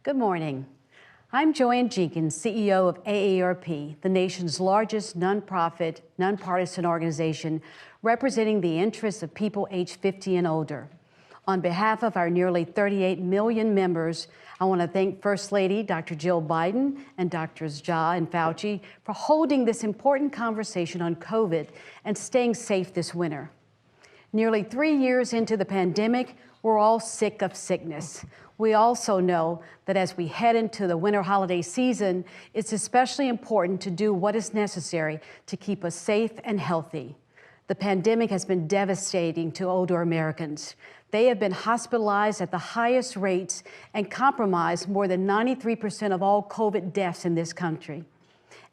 Good morning. I'm Joanne Jenkins, CEO of AARP, the nation's largest nonprofit, nonpartisan organization representing the interests of people aged 50 and older. On behalf of our nearly 38 million members, I want to thank First Lady Dr. Jill Biden and Drs. Jha and Fauci for holding this important conversation on COVID and staying safe this winter. Nearly 3 years into the pandemic, we're all sick of sickness. We also know that as we head into the winter holiday season, it's especially important to do what is necessary to keep us safe and healthy. The pandemic has been devastating to older Americans. They have been hospitalized at the highest rates and compromised more than 93% of all COVID deaths in this country.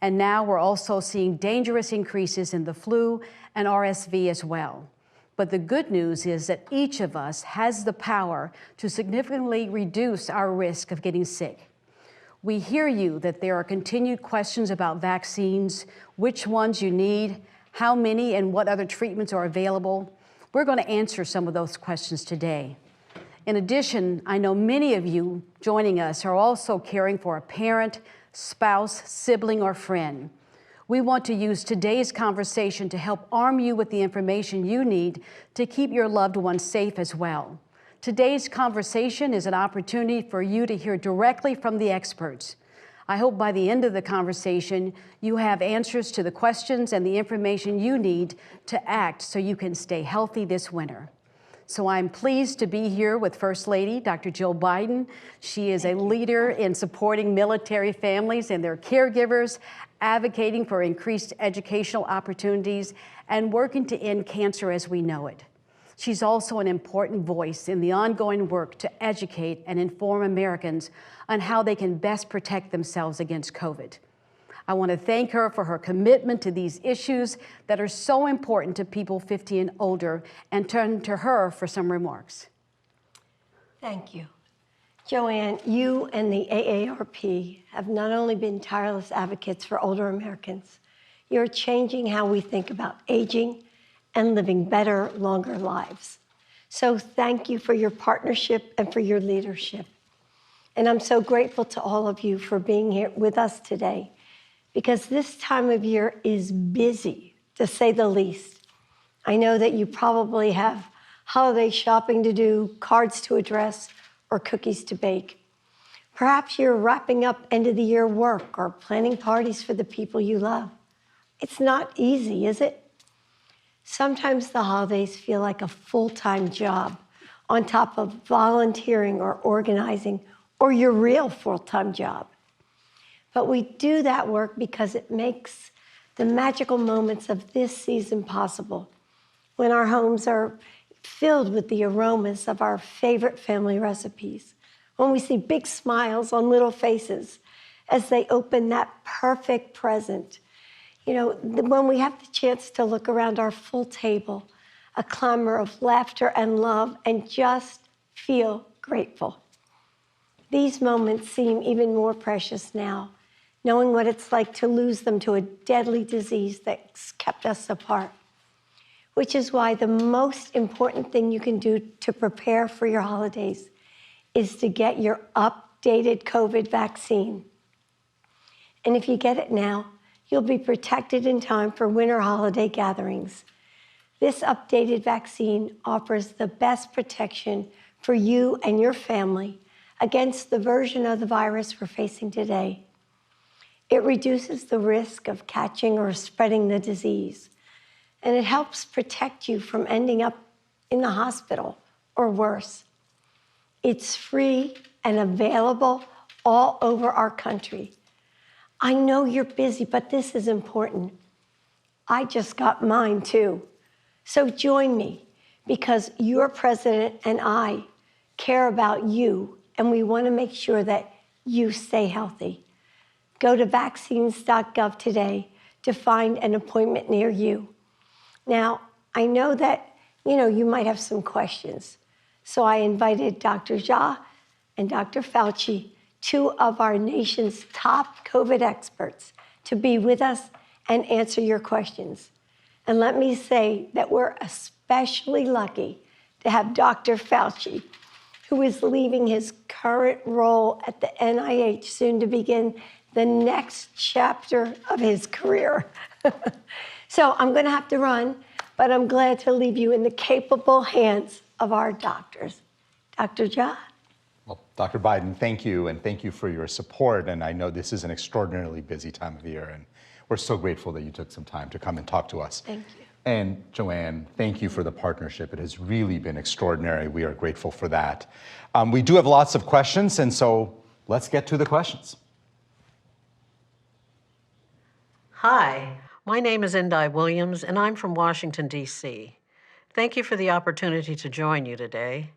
And now we're also seeing dangerous increases in the flu and RSV as well. But the good news is that each of us has the power to significantly reduce our risk of getting sick. We hear you that there are continued questions about vaccines, which ones you need, how many and what other treatments are available. We're going to answer some of those questions today. In addition, I know many of you joining us are also caring for a parent, spouse, sibling, or friend. We want to use today's conversation to help arm you with the information you need to keep your loved ones safe as well. Today's conversation is an opportunity for you to hear directly from the experts. I hope by the end of the conversation, you have answers to the questions and the information you need to act so you can stay healthy this winter. So I'm pleased to be here with First Lady, Dr. Jill Biden. She is a leader in supporting military families and their caregivers, advocating for increased educational opportunities, and working to end cancer as we know it. She's also an important voice in the ongoing work to educate and inform Americans on how they can best protect themselves against COVID. I want to thank her for her commitment to these issues that are so important to people 50 and older, and turn to her for some remarks. Thank you. Joanne, you and the AARP have not only been tireless advocates for older Americans, you're changing how we think about aging and living better, longer lives. So thank you for your partnership and for your leadership. And I'm so grateful to all of you for being here with us today, because this time of year is busy, to say the least. I know that you probably have holiday shopping to do, cards to address, or cookies to bake. Perhaps you're wrapping up end of the year work or planning parties for the people you love. It's not easy, is it? Sometimes the holidays feel like a full-time job on top of volunteering or organizing or your real full-time job. But we do that work because it makes the magical moments of this season possible, when our homes are filled with the aromas of our favorite family recipes, when we see big smiles on little faces as they open that perfect present. You know, when we have the chance to look around our full table, a clamor of laughter and love, and just feel grateful. These moments seem even more precious now, knowing what it's like to lose them to a deadly disease that's kept us apart. Which is why the most important thing you can do to prepare for your holidays is to get your updated COVID vaccine. And if you get it now, you'll be protected in time for winter holiday gatherings. This updated vaccine offers the best protection for you and your family against the version of the virus we're facing today. It reduces the risk of catching or spreading the disease, and it helps protect you from ending up in the hospital or worse. It's free and available all over our country. I know you're busy, but this is important. I just got mine too. So join me, because your president and I care about you, and we want to make sure that you stay healthy. Go to vaccines.gov today to find an appointment near you. Now, I know that, you might have some questions. So I invited Dr. Jha and Dr. Fauci, two of our nation's top COVID experts, to be with us and answer your questions. And let me say that we're especially lucky to have Dr. Fauci who is leaving his current role at the NIH soon to begin the next chapter of his career. So I'm going to have to run, but I'm glad to leave you in the capable hands of our doctors. Dr. Jha? Well, Dr. Biden, thank you, and thank you for your support. And I know this is an extraordinarily busy time of year, and we're so grateful that you took some time to come and talk to us. Thank you. And Joanne, thank you for the partnership. It has really been extraordinary. We are grateful for that. We do have lots of questions, and so let's get to the questions. Hi, my name is Endai Williams, and I'm from Washington, D.C. Thank you for the opportunity to join you today.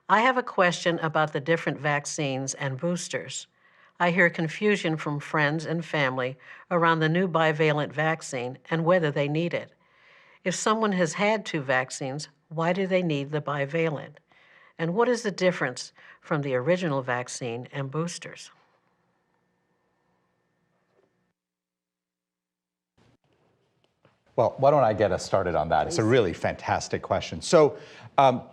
I have a question about the different vaccines and boosters. I hear confusion from friends and family around the new bivalent vaccine and whether they need it. If someone has had 2 vaccines, why do they need the bivalent? And what is the difference from the original vaccine and boosters? Well, why don't I get us started on that? It's a really fantastic question. So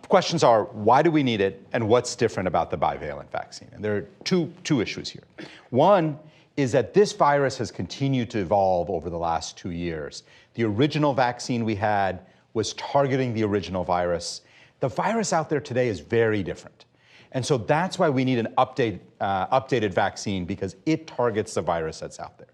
questions are, why do we need it, and what's different about the bivalent vaccine? And there are two issues here. One is that this virus has continued to evolve over the last 2 years. The original vaccine we had was targeting the original virus. The virus out there today is very different. And so that's why we need an updated vaccine, because it targets the virus that's out there.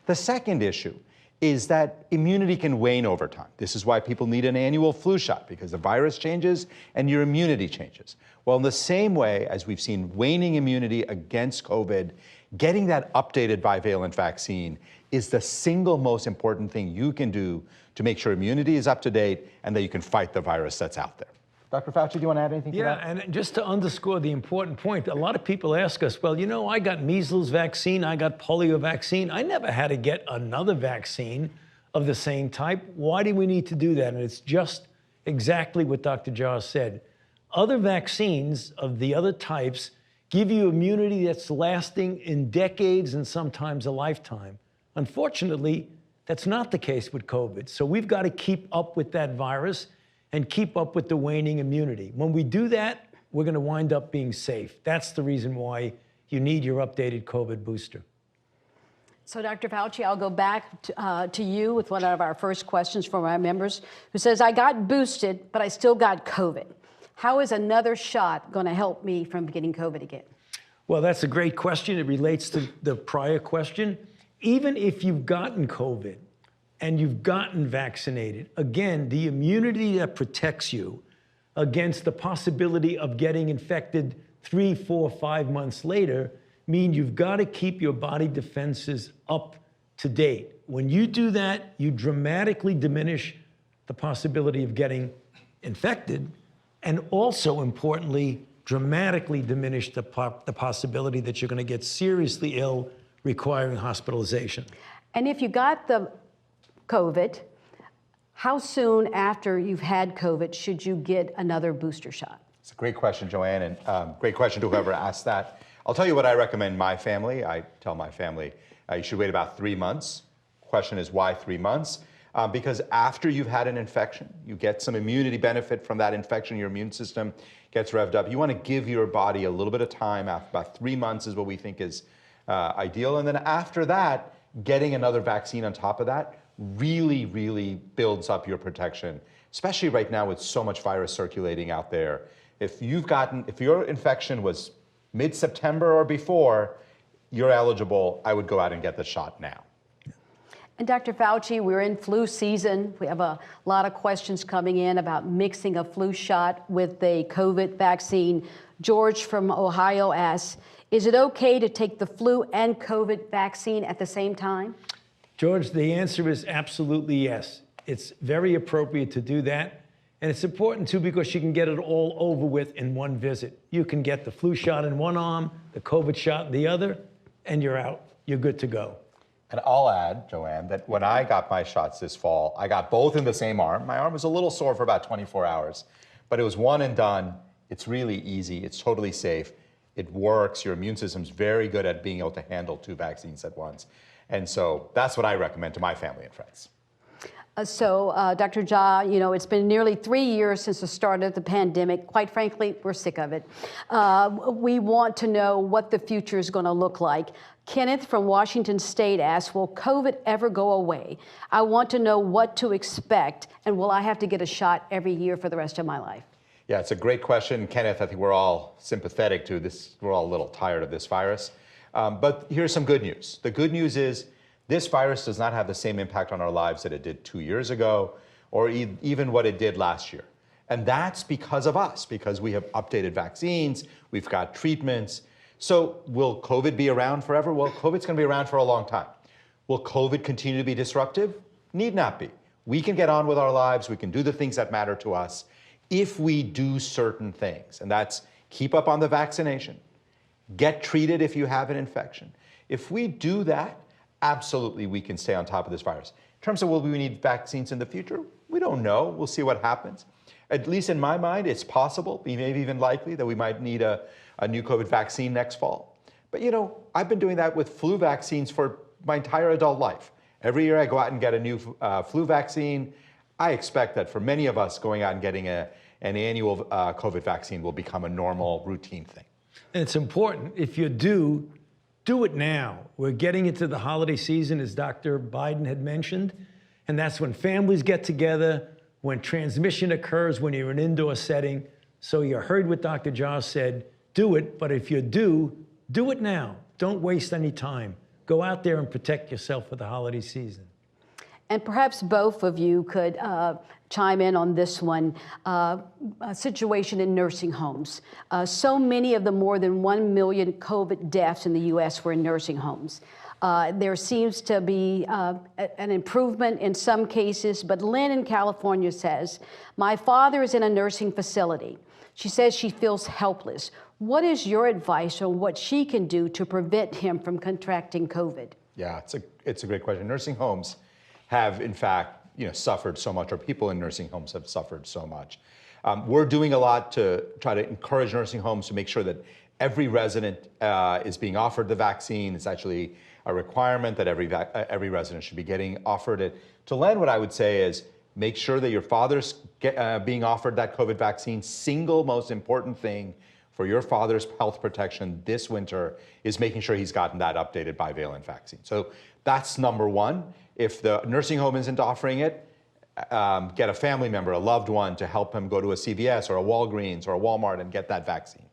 The second issue is that immunity can wane over time. This is why people need an annual flu shot, because the virus changes and your immunity changes. Well, in the same way as we've seen waning immunity against COVID, getting that updated bivalent vaccine is the single most important thing you can do to make sure immunity is up to date and that you can fight the virus that's out there. Dr. Fauci, do you want to add anything to that? Yeah, and just to underscore the important point, a lot of people ask us, well, you know, I got measles vaccine, I got polio vaccine. I never had to get another vaccine of the same type. Why do we need to do that? And it's just exactly what Dr. Jha said. Other vaccines of the other types give you immunity that's lasting in decades and sometimes a lifetime. Unfortunately, that's not the case with COVID. So we've got to keep up with that virus and keep up with the waning immunity. When we do that, we're going to wind up being safe. That's the reason why you need your updated COVID booster. So, Dr. Fauci, I'll go back to you with one of our first questions from our members who says, I got boosted, but I still got COVID. How is another shot going to help me from getting COVID again? Well, that's a great question. It relates to the prior question. Even if you've gotten COVID and you've gotten vaccinated, again, the immunity that protects you against the possibility of getting infected 3, 4, 5 months later mean you've got to keep your body defenses up to date. When you do that, you dramatically diminish the possibility of getting infected, and also, importantly, dramatically diminish the possibility that you're going to get seriously ill, requiring hospitalization. And if you got the COVID, how soon after you've had COVID should you get another booster shot? It's a great question, Joanne, and great question to whoever asked that. I'll tell you what I recommend my family. I tell my family you should wait about 3 months. Question is, why 3 months? Because after you've had an infection, you get some immunity benefit from that infection, your immune system gets revved up. You want to give your body a little bit of time. After about 3 months is what we think is ideal. And then after that, getting another vaccine on top of that really, really builds up your protection, especially right now with so much virus circulating out there. If your infection was mid-September or before, you're eligible. I would go out and get the shot now. And Dr. Fauci, we're in flu season. We have a lot of questions coming in about mixing a flu shot with the COVID vaccine. George from Ohio asks, is it okay to take the flu and COVID vaccine at the same time? George, the answer is absolutely yes. It's very appropriate to do that. And it's important too because you can get it all over with in one visit. You can get the flu shot in one arm, the COVID shot in the other, and you're out. You're good to go. And I'll add, Joanne, that when I got my shots this fall, I got both in the same arm. My arm was a little sore for about 24 hours, but it was one and done. It's really easy. It's totally safe. It works. Your immune system's very good at being able to handle 2 vaccines at once. And so that's what I recommend to my family and friends. Dr. Jha, you know, it's been nearly 3 years since the start of the pandemic. Quite frankly, we're sick of it. We want to know what the future is going to look like. Kenneth from Washington State asks, will COVID ever go away? I want to know what to expect, and will I have to get a shot every year for the rest of my life? Yeah, it's a great question, Kenneth. I think we're all sympathetic to this. We're all a little tired of this virus. But here's some good news. The good news is this virus does not have the same impact on our lives that it did 2 years ago, or even what it did last year. And that's because of us, because we have updated vaccines, we've got treatments. So will COVID be around forever? Well, COVID's going to be around for a long time. Will COVID continue to be disruptive? Need not be. We can get on with our lives. We can do the things that matter to us if we do certain things. And that's keep up on the vaccination, get treated if you have an infection. If we do that, absolutely we can stay on top of this virus. In terms of will we need vaccines in the future? We don't know. We'll see what happens. At least in my mind, it's possible, maybe even likely, that we might need a new COVID vaccine next fall. But you know, I've been doing that with flu vaccines for my entire adult life. Every year I go out and get a new flu vaccine. I expect that for many of us, going out and getting an annual COVID vaccine will become a normal routine thing. And it's important, if you do it now. We're getting into the holiday season, as Dr. Biden had mentioned, and that's when families get together, when transmission occurs, when you're in an indoor setting. So you heard what Dr. Jha said, do it, but if you do it now. Don't waste any time. Go out there and protect yourself for the holiday season. And perhaps both of you could chime in on this one, a situation in nursing homes. So many of the more than 1 million COVID deaths in the U.S. were in nursing homes. There seems to be an improvement in some cases, but Lynn in California says, my father is in a nursing facility. She says she feels helpless. What is your advice on what she can do to prevent him from contracting COVID? Yeah, it's a great question. Nursing homes have, in fact, suffered so much, or people in nursing homes have suffered so much. We're doing a lot to try to encourage nursing homes to make sure that every resident is being offered the vaccine. It's actually a requirement that every resident should be getting offered it. To Len, what I would say is make sure that your father's being offered that COVID vaccine. Single most important thing for your father's health protection this winter is making sure he's gotten that updated bivalent vaccine. So that's number one. If the nursing home isn't offering it, get a family member, a loved one, to help him go to a CVS or a Walgreens or a Walmart and get that vaccine.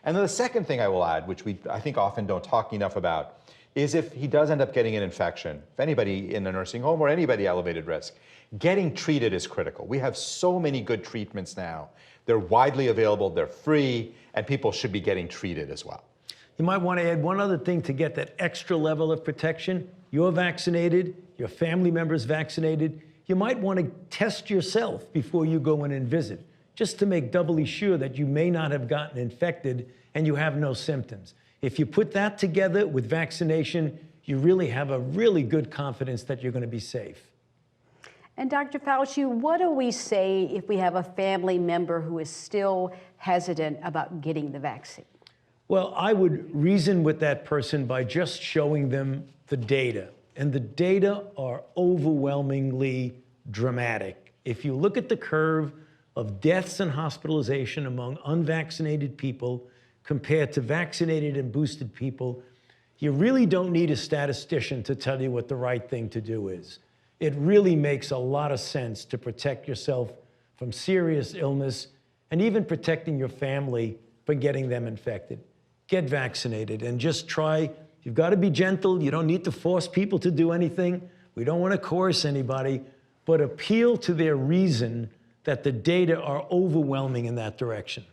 And then the second thing I will add, which I think often don't talk enough about, is if he does end up getting an infection, if anybody in a nursing home or anybody elevated risk, getting treated is critical. We have so many good treatments now. They're widely available, they're free, and people should be getting treated as well. You might want to add one other thing to get that extra level of protection. You're vaccinated, your family member's vaccinated. You might want to test yourself before you go in and visit, just to make doubly sure that you may not have gotten infected and you have no symptoms. If you put that together with vaccination, you really have a really good confidence that you're going to be safe. And Dr. Fauci, what do we say if we have a family member who is still hesitant about getting the vaccine? Well, I would reason with that person by just showing them the data. And the data are overwhelmingly dramatic. If you look at the curve of deaths and hospitalization among unvaccinated people compared to vaccinated and boosted people, you really don't need a statistician to tell you what the right thing to do is. It really makes a lot of sense to protect yourself from serious illness and even protecting your family from getting them infected. Get vaccinated and just try. You've got to be gentle. You don't need to force people to do anything. We don't want to coerce anybody, but appeal to their reason that the data are overwhelming in that direction.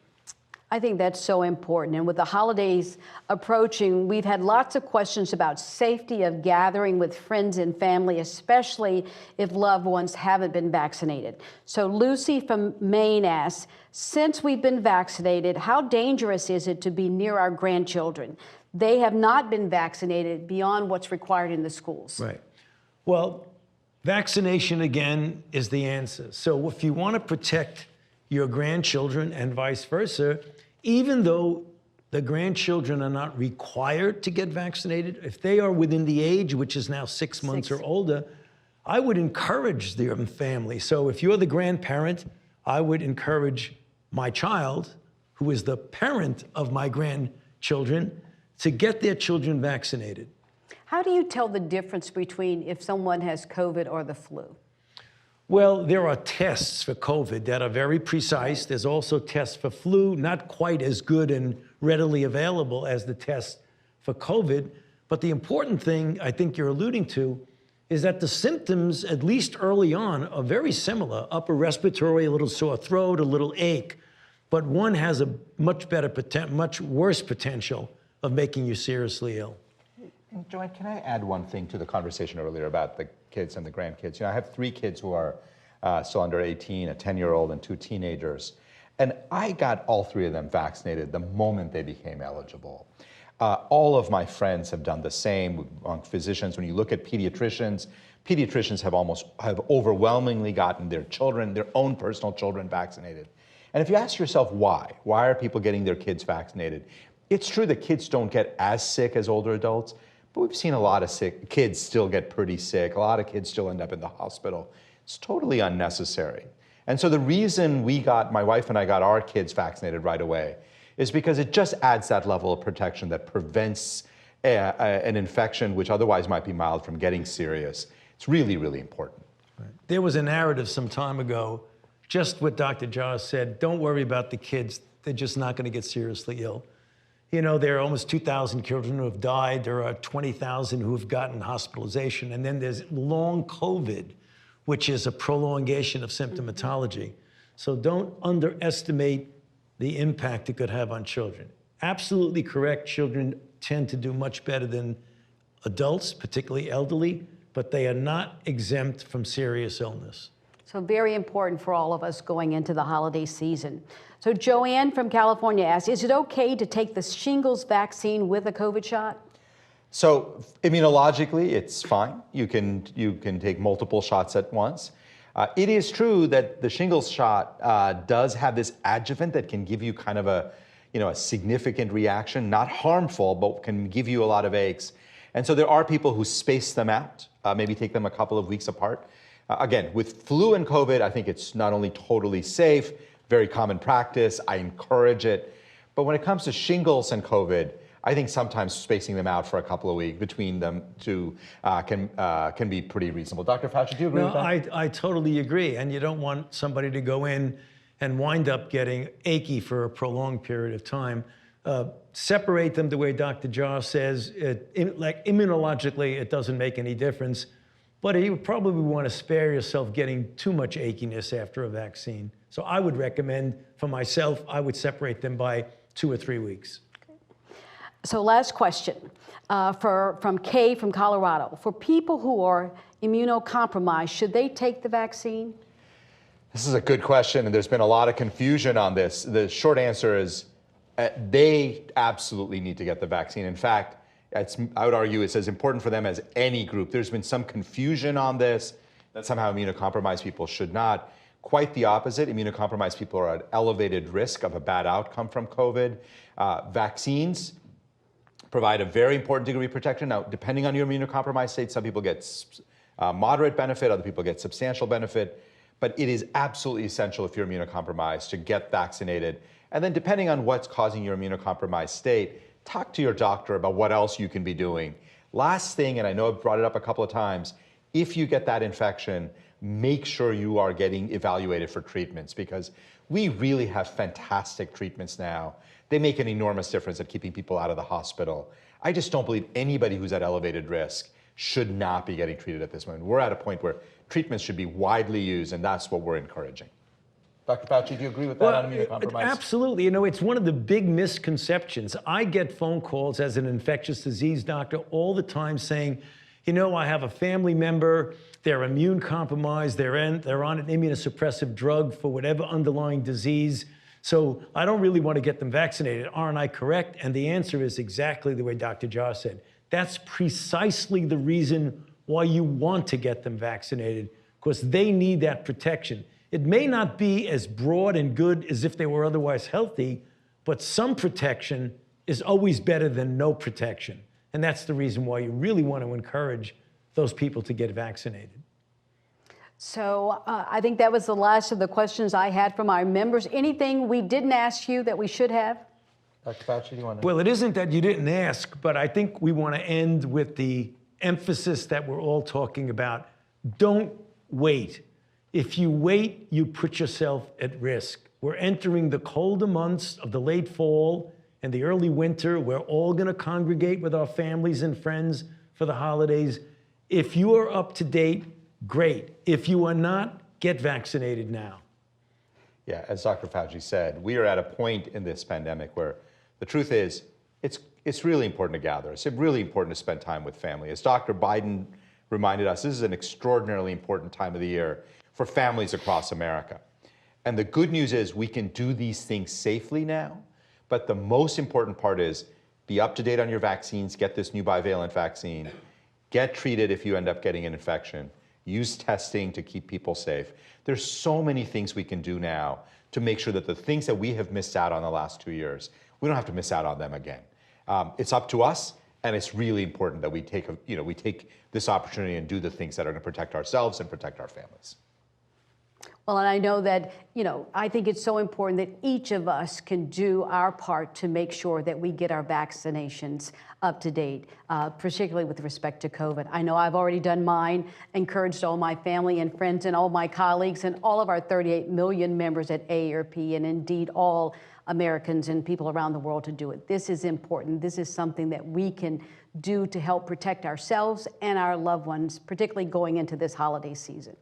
I think that's so important. And with the holidays approaching, we've had lots of questions about safety of gathering with friends and family, especially if loved ones haven't been vaccinated. So Lucy from Maine asks, since we've been vaccinated, how dangerous is it to be near our grandchildren? They have not been vaccinated beyond what's required in the schools. Right. Well, vaccination, again, is the answer. So if you want to protect your grandchildren and vice versa, even though the grandchildren are not required to get vaccinated, if they are within the age, which is now 6 months or older, I would encourage the family. So if you're the grandparent, I would encourage my child, who is the parent of my grandchildren, to get their children vaccinated. How do you tell the difference between if someone has COVID or the flu? Well, there are tests for COVID that are very precise. There's also tests for flu, not quite as good and readily available as the tests for COVID. But the important thing I think you're alluding to is that the symptoms, at least early on, are very similar. Upper respiratory, a little sore throat, a little ache. But one has a much worse potential of making you seriously ill. And Joanne, can I add one thing to the conversation earlier about the kids and the grandkids? You know, I have 3 kids who are still under 18, a 10-year-old and 2 teenagers. And I got all 3 of them vaccinated the moment they became eligible. All of my friends have done the same among physicians. When you look at pediatricians have overwhelmingly gotten their children, their own personal children vaccinated. And if you ask yourself why are people getting their kids vaccinated? It's true that kids don't get as sick as older adults, but we've seen a lot of sick kids still get pretty sick. A lot of kids still end up in the hospital. It's totally unnecessary. And so the reason my wife and I got our kids vaccinated right away is because it just adds that level of protection that prevents an infection which otherwise might be mild from getting serious. It's really, really important. Right. There was a narrative some time ago, just what Dr. Jha said, don't worry about the kids, they're just not going to get seriously ill. You know, there are almost 2,000 children who have died. There are 20,000 who have gotten hospitalization. And then there's long COVID, which is a prolongation of symptomatology. So don't underestimate the impact it could have on children. Absolutely correct. Children tend to do much better than adults, particularly elderly, but they are not exempt from serious illness. So very important for all of us going into the holiday season. So Joanne from California asks, is it okay to take the shingles vaccine with a COVID shot? So immunologically, it's fine. You can take multiple shots at once. It is true that the shingles shot does have this adjuvant that can give you kind of a significant reaction, not harmful, but can give you a lot of aches. And so there are people who space them out, maybe take them a couple of weeks apart. Again, with flu and COVID, I think it's not only totally safe, very common practice, I encourage it. But when it comes to shingles and COVID, I think sometimes spacing them out for a couple of weeks between them two can be pretty reasonable. Dr. Fauci, do you agree with that? I totally agree. And you don't want somebody to go in and wind up getting achy for a prolonged period of time. Separate them the way Dr. Jha says. Like immunologically, it doesn't make any difference. But you probably want to spare yourself getting too much achiness after a vaccine. So I would recommend, for myself, I would separate them by 2 or 3 weeks. So last question from Kay from Colorado. For people who are immunocompromised, should they take the vaccine? This is a good question, and there's been a lot of confusion on this. The short answer is they absolutely need to get the vaccine. In fact, I would argue it's as important for them as any group. There's been some confusion on this, that somehow immunocompromised people should not. Quite the opposite. Immunocompromised people are at elevated risk of a bad outcome from COVID. Vaccines provide a very important degree of protection. Now, depending on your immunocompromised state, some people get moderate benefit, other people get substantial benefit. But it is absolutely essential if you're immunocompromised to get vaccinated. And then depending on what's causing your immunocompromised state, talk to your doctor about what else you can be doing. Last thing, and I know I've brought it up a couple of times, if you get that infection, make sure you are getting evaluated for treatments, because we really have fantastic treatments now. They make an enormous difference at keeping people out of the hospital. I just don't believe anybody who's at elevated risk should not be getting treated at this moment. We're at a point where treatments should be widely used, and that's what we're encouraging. Dr. Fauci, do you agree with that on immunocompromised? Absolutely. You know, it's one of the big misconceptions. I get phone calls as an infectious disease doctor all the time saying, you know, I have a family member, they're immune compromised, they're on an immunosuppressive drug for whatever underlying disease, so I don't really want to get them vaccinated. Aren't I correct? And the answer is exactly the way Dr. Jha said. That's precisely the reason why you want to get them vaccinated, because they need that protection. It may not be as broad and good as if they were otherwise healthy, but some protection is always better than no protection. And that's the reason why you really want to encourage those people to get vaccinated. So I think that was the last of the questions I had from our members. Anything we didn't ask you that we should have? Dr. Fauci, do you want to? Well, it isn't that you didn't ask, but I think we want to end with the emphasis that we're all talking about. Don't wait. If you wait, you put yourself at risk. We're entering the colder months of the late fall and the early winter. We're all going to congregate with our families and friends for the holidays. If you are up to date, great. If you are not, get vaccinated now. Yeah, as Dr. Fauci said, we are at a point in this pandemic where the truth is it's really important to gather. It's really important to spend time with family. As Dr. Biden reminded us, this is an extraordinarily important time of the year for families across America. And the good news is we can do these things safely now, but the most important part is be up to date on your vaccines, get this new bivalent vaccine, get treated if you end up getting an infection, use testing to keep people safe. There's so many things we can do now to make sure that the things that we have missed out on the last 2 years, we don't have to miss out on them again. It's up to us, and it's really important that we take this opportunity and do the things that are going to protect ourselves and protect our families. Well, and I know that, I think it's so important that each of us can do our part to make sure that we get our vaccinations up to date, particularly with respect to COVID. I know I've already done mine, encouraged all my family and friends and all my colleagues and all of our 38 million members at AARP, and indeed all Americans and people around the world to do it. This is important. This is something that we can do to help protect ourselves and our loved ones, particularly going into this holiday season.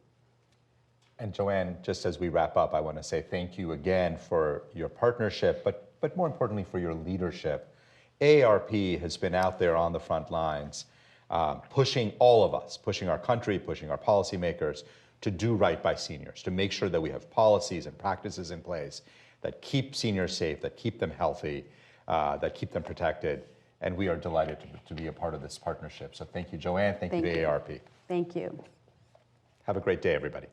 And Joanne, just as we wrap up, I want to say thank you again for your partnership, but more importantly for your leadership. AARP has been out there on the front lines, pushing all of us, pushing our country, pushing our policymakers to do right by seniors, to make sure that we have policies and practices in place that keep seniors safe, that keep them healthy, that keep them protected. And we are delighted to be a part of this partnership. So thank you, Joanne. Thank you to AARP. Thank you. Have a great day, everybody.